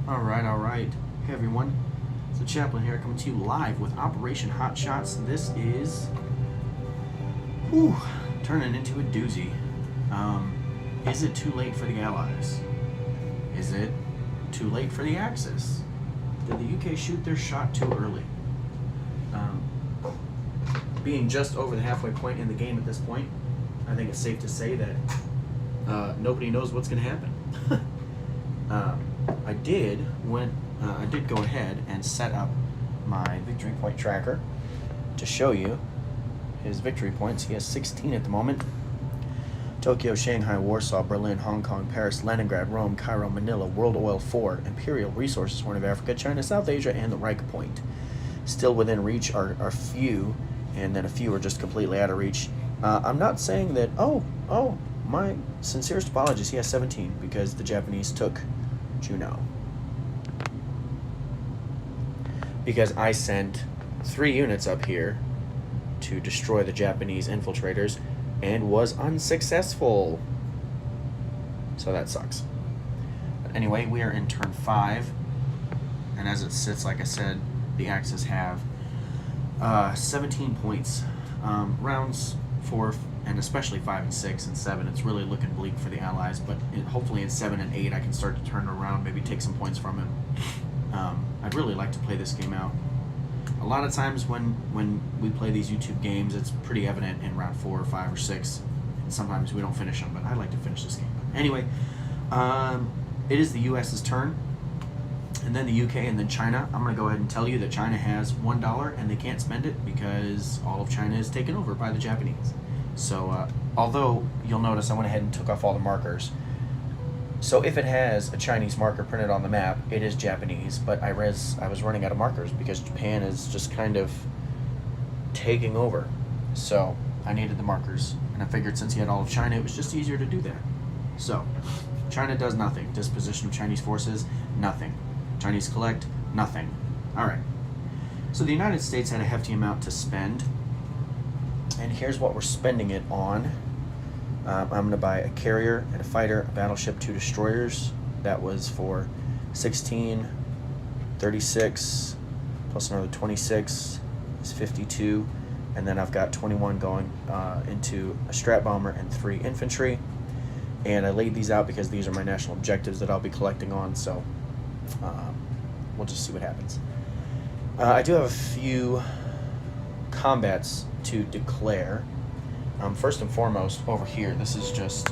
All right. Hey everyone, it's the Chaplain here coming to you live with Operation Hotshots. This is, turning into a doozy. Is it too late for the Allies? Is it too late for the Axis? Did the UK shoot their shot too early? Being just over the halfway point in the game at this point, I think it's safe to say that nobody knows what's going to happen. I did go ahead and set up my victory point tracker to show you his victory points. He has 16 at the moment. Tokyo, Shanghai, Warsaw, Berlin, Hong Kong, Paris, Leningrad, Rome, Cairo, Manila, World Oil 4, Imperial Resources, Horn of Africa, China, South Asia, and the Reich Point. Still within reach are few, and then a few are just completely out of reach. I'm not saying that, my sincerest apologies, he has 17, because the Japanese took Juneau. Because I sent 3 units up here to destroy the Japanese infiltrators and was unsuccessful. So that sucks. But anyway, we are in turn 5, and as it sits, like I said, the Axis have 17 points. Rounds 4 and especially 5 and 6 and 7, it's really looking bleak for the Allies, but hopefully in 7 and 8 I can start to turn it around, maybe take some points from him. I'd really like to play this game out. A lot of times when we play these YouTube games, it's pretty evident in round 4 or 5 or 6, and sometimes we don't finish them, but I'd like to finish this game. Anyway, it is the US's turn, and then the UK, and then China. I'm going to go ahead and tell you that China has $1 and they can't spend it because all of China is taken over by the Japanese. So, although you'll notice I went ahead and took off all the markers. So if it has a Chinese marker printed on the map, it is Japanese, but I was running out of markers because Japan is just kind of taking over. So I needed the markers, and I figured since he had all of China, it was just easier to do that. So China does nothing. Disposition of Chinese forces, nothing. Chinese collect, nothing. All right. So the United States had a hefty amount to spend, and here's what we're spending it on. I'm going to buy a carrier and a fighter, a battleship, 2 destroyers. That was for 16, 36, plus another 26 is 52. And then I've got 21 going into a strat bomber and 3 infantry. And I laid these out because these are my national objectives that I'll be collecting on. So we'll just see what happens. I do have a few combats to declare. First and foremost, over here, this is just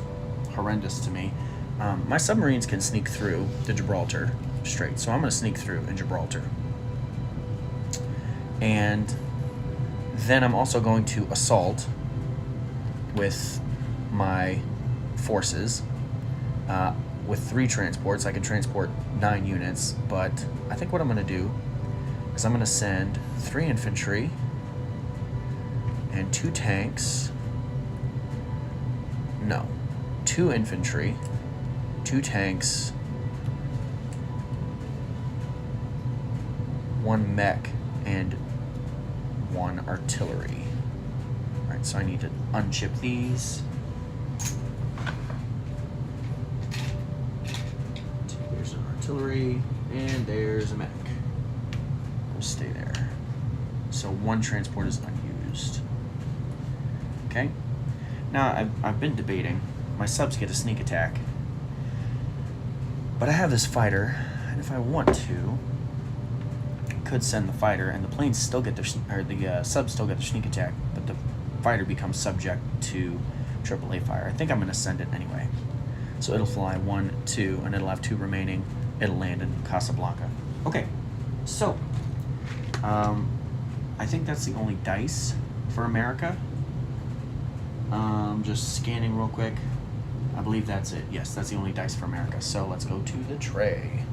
horrendous to me. My submarines can sneak through the Gibraltar Strait, so I'm going to sneak through in Gibraltar. And then I'm also going to assault with my forces. With 3 transports, I can transport 9 units, but I think what I'm going to do is I'm going to send 3 infantry and 2 tanks. No, 2 infantry, 2 tanks, 1 mech, and 1 artillery. Alright, so I need to unchip these. There's an artillery, and there's a mech. We'll stay there. So 1 transport is unused. Okay. Now, I've been debating. My subs get a sneak attack. But I have this fighter, and if I want to, I could send the fighter, and the planes still get their, the subs still get their sneak attack, but the fighter becomes subject to AAA fire. I think I'm going to send it anyway. So it'll fly 1, 2, and it'll have 2 remaining. It'll land in Casablanca. Okay, so, I think that's the only dice for America. Just scanning real quick. I believe that's it. Yes, that's the only dice for America. So let's go to the tray.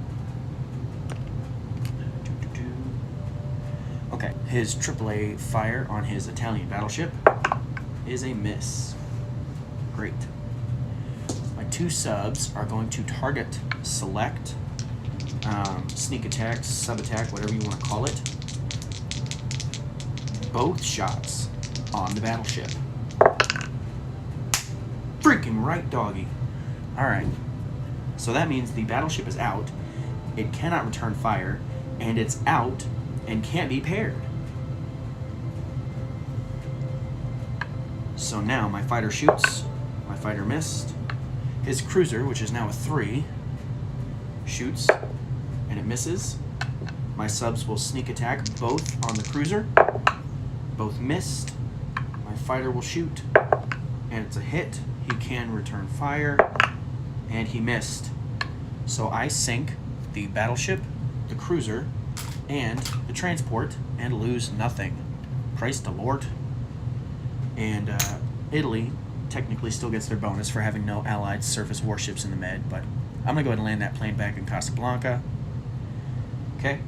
Okay, his AAA fire on his Italian battleship is a miss. Great. My 2 subs are going to target, select, sneak attack, sub attack, whatever you want to call it. Both shots on the battleship. Freaking right, doggy. Alright. So that means the battleship is out, it cannot return fire, and it's out and can't be paired. So now my fighter shoots, my fighter missed. His cruiser, which is now a 3, shoots, and it misses. My subs will sneak attack both on the cruiser, both missed. My fighter will shoot, and it's a hit. He can return fire, and he missed. So I sink the battleship, the cruiser, and the transport, and lose nothing. Praise the Lord. And Italy technically still gets their bonus for having no allied surface warships in the Med, but I'm going to go ahead and land that plane back in Casablanca. Okay.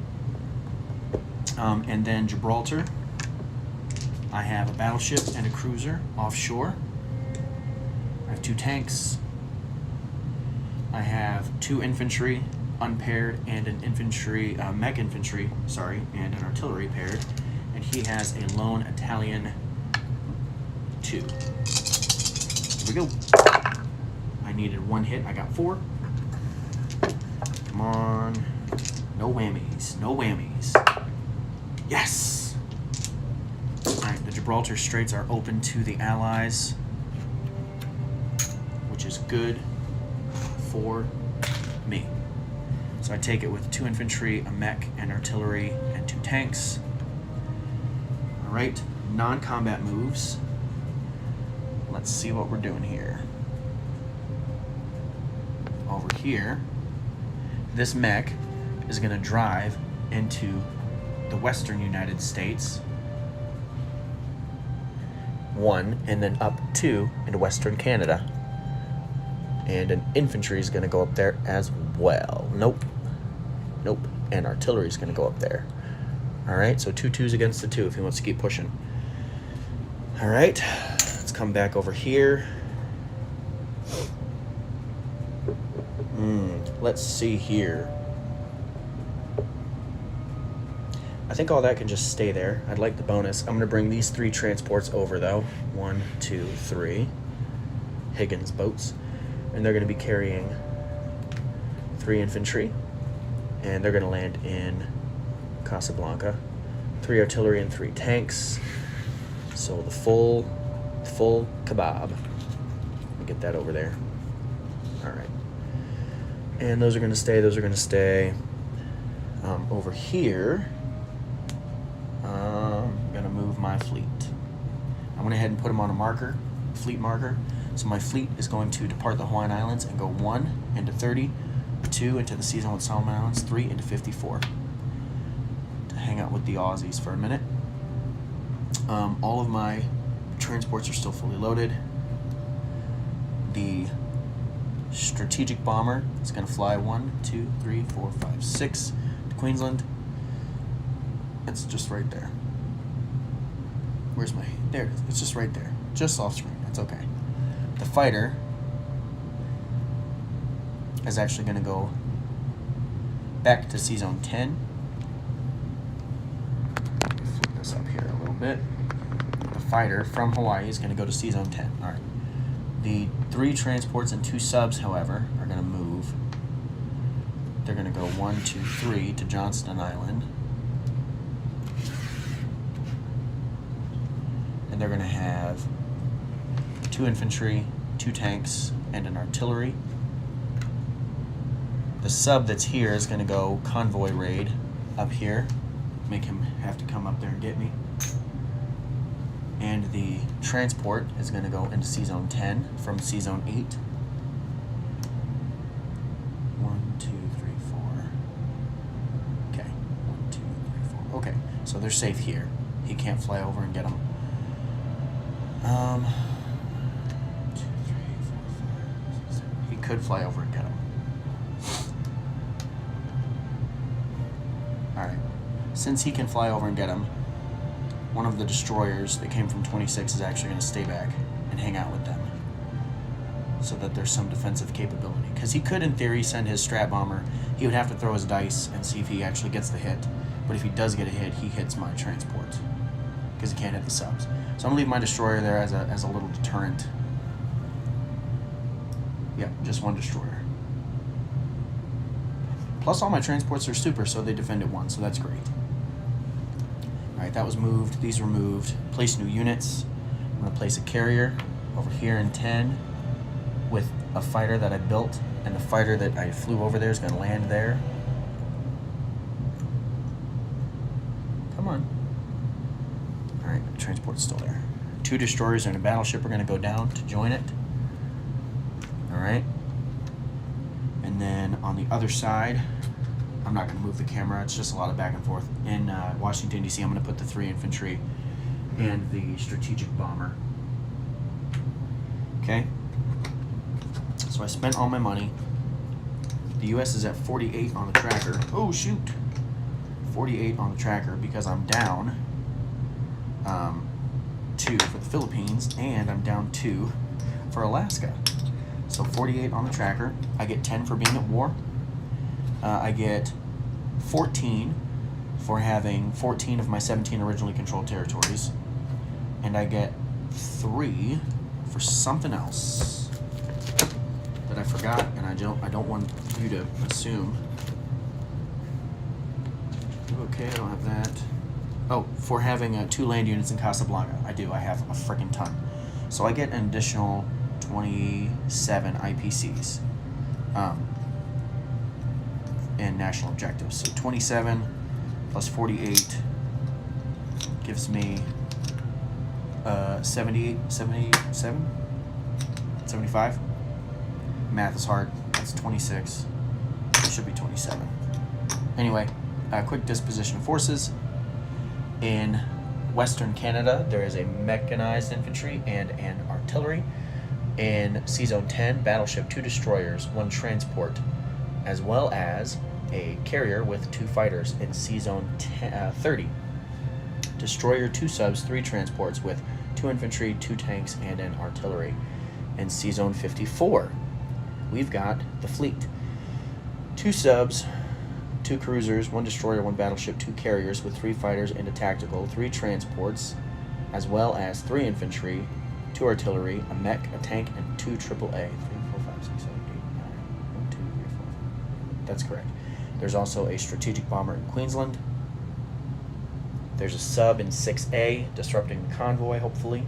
And then Gibraltar, I have a battleship and a cruiser offshore. I have 2 tanks. I have 2 infantry unpaired and an infantry, mech infantry, and an artillery paired. And he has a lone Italian 2. Here we go. I needed 1 hit. I got 4. Come on. No whammies. No whammies. Yes! Alright, the Gibraltar Straits are open to the Allies, which is good for me. So I take it with 2 infantry, a mech, and artillery, and 2 tanks. Alright, non-combat moves. Let's see what we're doing here. Over here, this mech is going to drive into the western United States, 1, and then up 2 into western Canada. And an infantry is going to go up there as well. Nope. And artillery is going to go up there. All right, so 2 2s against the 2 if he wants to keep pushing. All right, let's come back over here. Let's see here. I think all that can just stay there. I'd like the bonus. I'm going to bring these 3 transports over, though. 1, 2, 3. Higgins boats. And they're going to be carrying 3 infantry. And they're going to land in Casablanca. 3 artillery and 3 tanks. So the full kebab. Let me get that over there. All right. And those are going to stay. Over here, I'm going to move my fleet. I went ahead and put them on a marker, fleet marker. So my fleet is going to depart the Hawaiian Islands and go 1 into 30, 2 into the Season Solomon Islands, 3 into 54. To hang out with the Aussies for a minute. All of my transports are still fully loaded. The strategic bomber is going to fly 1, 2, 3, 4, 5, 6 to Queensland. It's just right there. Where's my... There it is. It's just right there. Just off screen. That's okay. The fighter is actually going to go back to Sea Zone 10. Flip this up here a little bit. The fighter from Hawaii is going to go to Sea Zone 10. All right. The 3 transports and 2 subs, however, are going to move. They're going to go 1, 2, 3 to Johnston Island. And they're going to have 2 infantry, 2 tanks, and an artillery. The sub that's here is going to go convoy raid up here. Make him have to come up there and get me. And the transport is going to go into Sea Zone 10 from Sea Zone 8. 1, 2, 3, 4. Okay. 1, 2, 3, 4. Okay. So they're safe here. He can't fly over and get them. 2, 3, 4, 5, 6, 7. He could fly over and get them. Alright. Since he can fly over and get them, one of the destroyers that came from 26 is actually going to stay back and hang out with them so that there's some defensive capability. Because he could, in theory, send his strat bomber. He would have to throw his dice and see if he actually gets the hit. But if he does get a hit, he hits my transport because he can't hit the subs. So I'm going to leave my destroyer there as a little deterrent. Yep, just 1 destroyer. Plus all my transports are super, so they defend at 1, so that's great. Alright, that was moved. These were moved. Place new units. I'm going to place a carrier over here in 10 with a fighter that I built, and the fighter that I flew over there is going to land there. Come on. Alright, transport's still there. 2 destroyers and a battleship are going to go down to join it. Alright. And then on the other side, I'm not going to move the camera, it's just a lot of back and forth. In Washington, D.C., I'm going to put the 3 infantry and the strategic bomber. Okay? So I spent all my money. The U.S. is at 48 on the tracker. Oh, shoot! 48 on the tracker because I'm down 2 for the Philippines, and I'm down 2 for Alaska. So 48 on the tracker. I get 10 for being at war. I get 14 for having 14 of my 17 originally controlled territories. And I get 3 for something else that I forgot, and I don't want you to assume. Okay, I don't have that. Oh, for having 2 land units in Casablanca. I do. I have a freaking ton. So I get an additional 27 IPCs and national objectives. So 27 plus 48 gives me 78, 77, 75. Math is hard. That's 26. It should be 27. Anyway, quick disposition of forces. In Western Canada, there is a mechanized infantry and an artillery. In C-Zone 10, battleship, 2 destroyers, 1 transport, as well as a carrier with 2 fighters. In C-Zone 30, destroyer, 2 subs, 3 transports with 2 infantry, 2 tanks, and an artillery. In C-Zone 54, we've got the fleet. 2 subs, 2 cruisers, 1 destroyer, 1 battleship, 2 carriers with 3 fighters and a tactical, 3 transports, as well as 3 infantry, 2 artillery, a mech, a tank, and 2 AAA. 3, 4, 5, 6, 7, 8, 9. 1, 2, 3, 4. That's correct. There's also a strategic bomber in Queensland. There's a sub in 6A, disrupting the convoy, hopefully.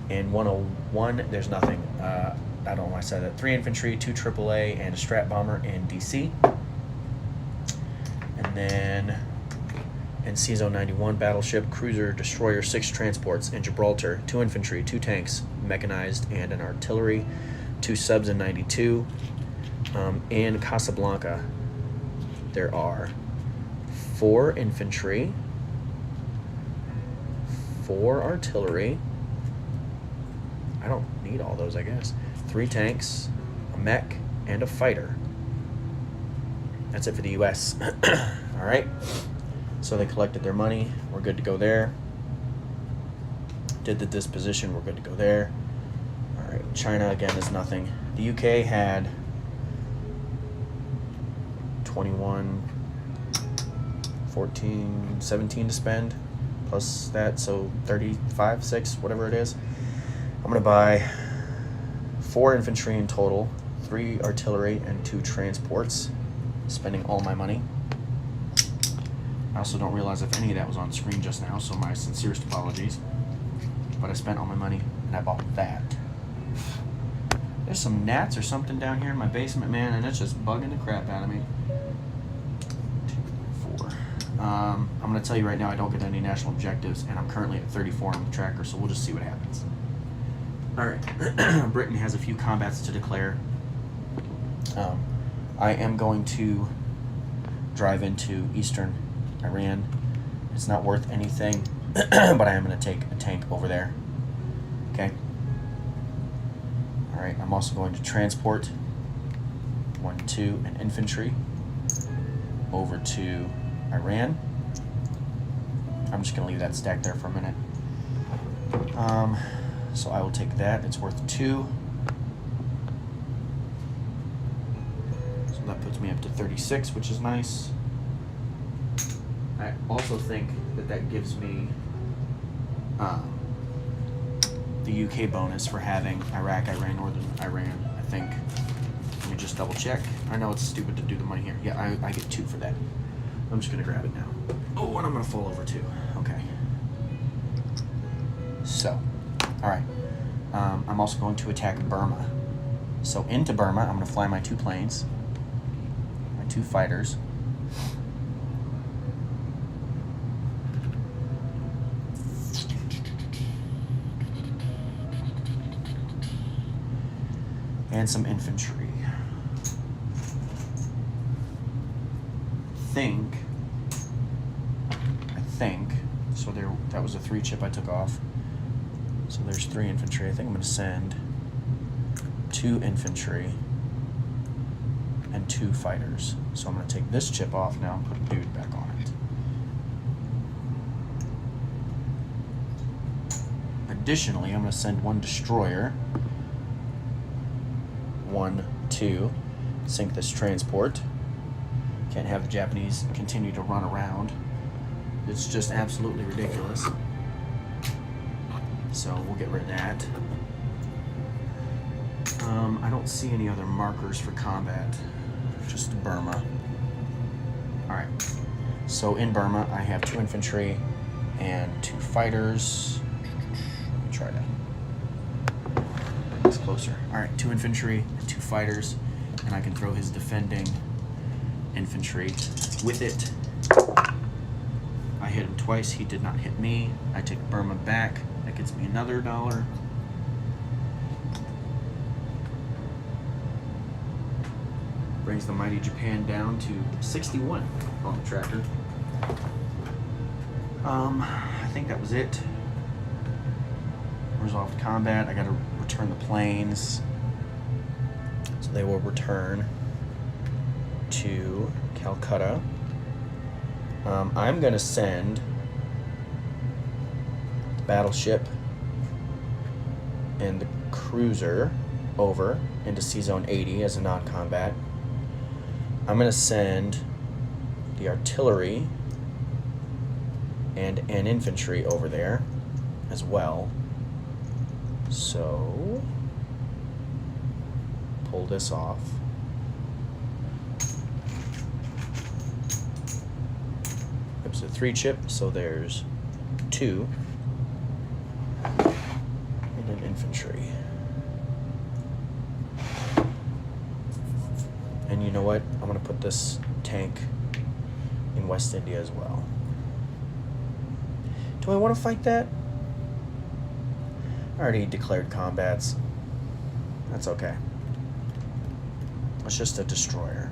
In 101, there's nothing. I don't know why I said that. 3 infantry, 2 AAA, and a strat bomber in DC. And then in C-Zone 91, battleship, cruiser, destroyer, 6 transports. In Gibraltar, 2 infantry, 2 tanks, mechanized, and an artillery. 2 subs in 92. In Casablanca, there are 4 infantry, 4 artillery. I don't need all those, I guess. 3 tanks, a mech, and a fighter. That's it for the U.S. All right. So they collected their money. We're good to go there. Did the disposition. We're good to go there. All right. China, again, is nothing. The U.K. had 21, 14, 17 to spend, plus that, so 35, 6, whatever it is. I'm going to buy 4 infantry in total, 3 artillery, and 2 transports, spending all my money. I also don't realize if any of that was on screen just now, so my sincerest apologies. But I spent all my money, and I bought that. There's some gnats or something down here in my basement, man, and it's just bugging the crap out of me. 2, 4. I'm going to tell you right now, I don't get any national objectives, and I'm currently at 34 on the tracker, so we'll just see what happens. Alright, Britain has a few combats to declare. I am going to drive into eastern Iran. It's not worth anything, but I am going to take a tank over there. Okay? Alright, I'm also going to transport 1, 2, and infantry over to Iran. I'm just going to leave that stacked there for a minute. So I will take that. It's worth 2. So that puts me up to 36, which is nice. I also think that that gives me the UK bonus for having Iraq, Iran, Northern Iran, I think. Let me just double check. I know it's stupid to do the money here. Yeah, I get 2 for that. I'm just going to grab it now. Oh, and I'm going to fall over 2. Okay. So, all right. I'm also going to attack Burma. So into Burma, I'm going to fly my 2 planes, my 2 fighters. And some infantry. I think, so that was a 3 chip I took off. So there's 3 infantry. I think I'm going to send 2 infantry and 2 fighters. So I'm going to take this chip off now and put a dude back on it. Additionally, I'm going to send 1 destroyer. 1, 2, sink this transport. Can't have the Japanese continue to run around. It's just absolutely ridiculous. So we'll get rid of that. I don't see any other markers for combat. Just Burma. Alright. So in Burma, I have 2 infantry and 2 fighters. Let me try to bring this closer. Alright, 2 infantry and 2 fighters. And I can throw his defending infantry with it. I hit him twice. He did not hit me. I take Burma back. That gets me another $1. Brings the mighty Japan down to 61 on the tracker. I think that was it. Resolved combat. I got to return the planes. So they will return to Calcutta. I'm going to send the battleship and the cruiser over into C-Zone 80 as a non-combat. I'm going to send the artillery and an infantry over there as well. So, pull this off. It's a 3 chip, so there's 2. And an infantry. And you know what? I'm going to put this tank in West India as well. Do I want to fight that? I already declared combats. That's okay. It's just a destroyer.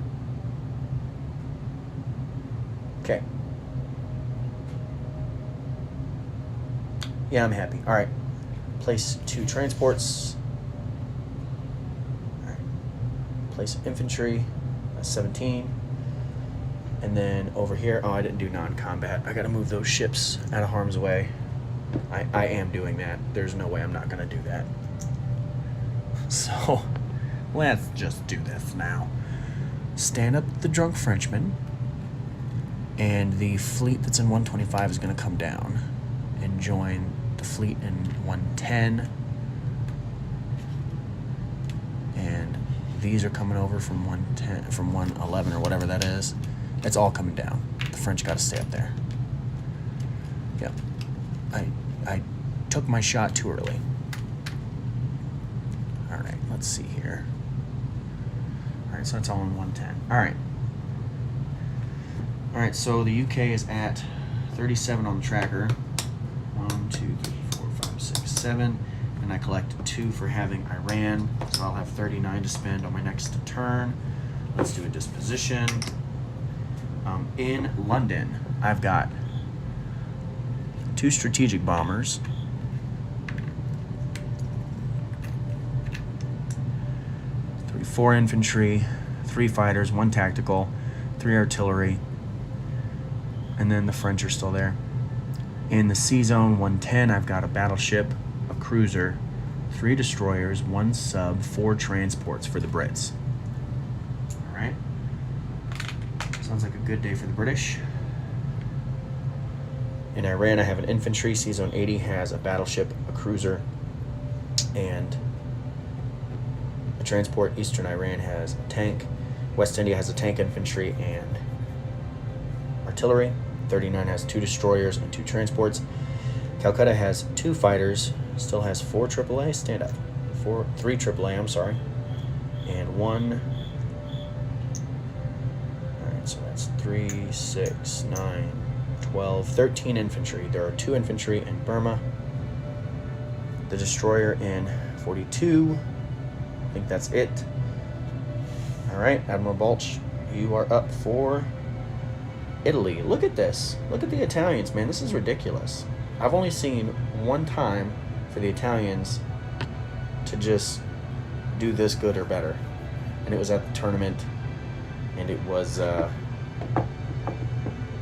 Okay. Yeah, I'm happy. All right. Place 2 transports. All right. Place infantry. That's 17. And then over here, oh, I didn't do non-combat. I got to move those ships out of harm's way. I am doing that. There's no way I'm not going to do that. So, let's just do this now. Stand up the drunk Frenchman. And the fleet that's in 125 is going to come down and join the fleet in 110. And these are coming over from 110, from 111 or whatever that is. It's all coming down. The French got to stay up there. Yep. I took my shot too early. All right, let's see here. All right, so that's all in 110. All right. All right, so the UK is at 37 on the tracker. 1, 2, 3, 4, 5, 6, 7. And I collected 2 for having Iran. So I'll have 39 to spend on my next turn. Let's do a disposition. In London, I've got 2 strategic bombers. 4 infantry, 3 fighters, 1 tactical, 3 artillery. And then the French are still there. In the C-Zone 110, I've got a battleship, a cruiser, 3 destroyers, 1 sub, 4 transports for the Brits. All right. Sounds like a good day for the British. In Iran, I have an infantry. C-Zone 80 has a battleship, a cruiser, and a transport. Eastern Iran has a tank. West India has a tank, infantry, and artillery. 39 has 2 destroyers and 2 transports. Calcutta has 2 fighters, still has 4 AAA. Stand up. 3 AAA, I'm sorry. And 1. Alright, so that's 3, 6, 9, 12, 13 infantry. There are 2 infantry in Burma. The destroyer in 42. I think that's it. Alright, Admiral Balch, you are up for Italy. Look at this. Look at the Italians, man. This is ridiculous. I've only seen one time for the Italians to just do this good or better. And it was at the tournament. And it was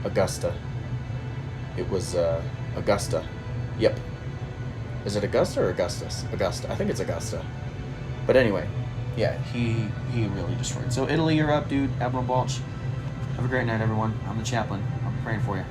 Augusta. It was Augusta. Yep. Is it Augusta or Augustus? Augusta. I think it's Augusta. But anyway, yeah, he really destroyed. So Italy, you're up, dude. Admiral Balch. Have a great night, everyone. I'm the chaplain. I'm praying for you.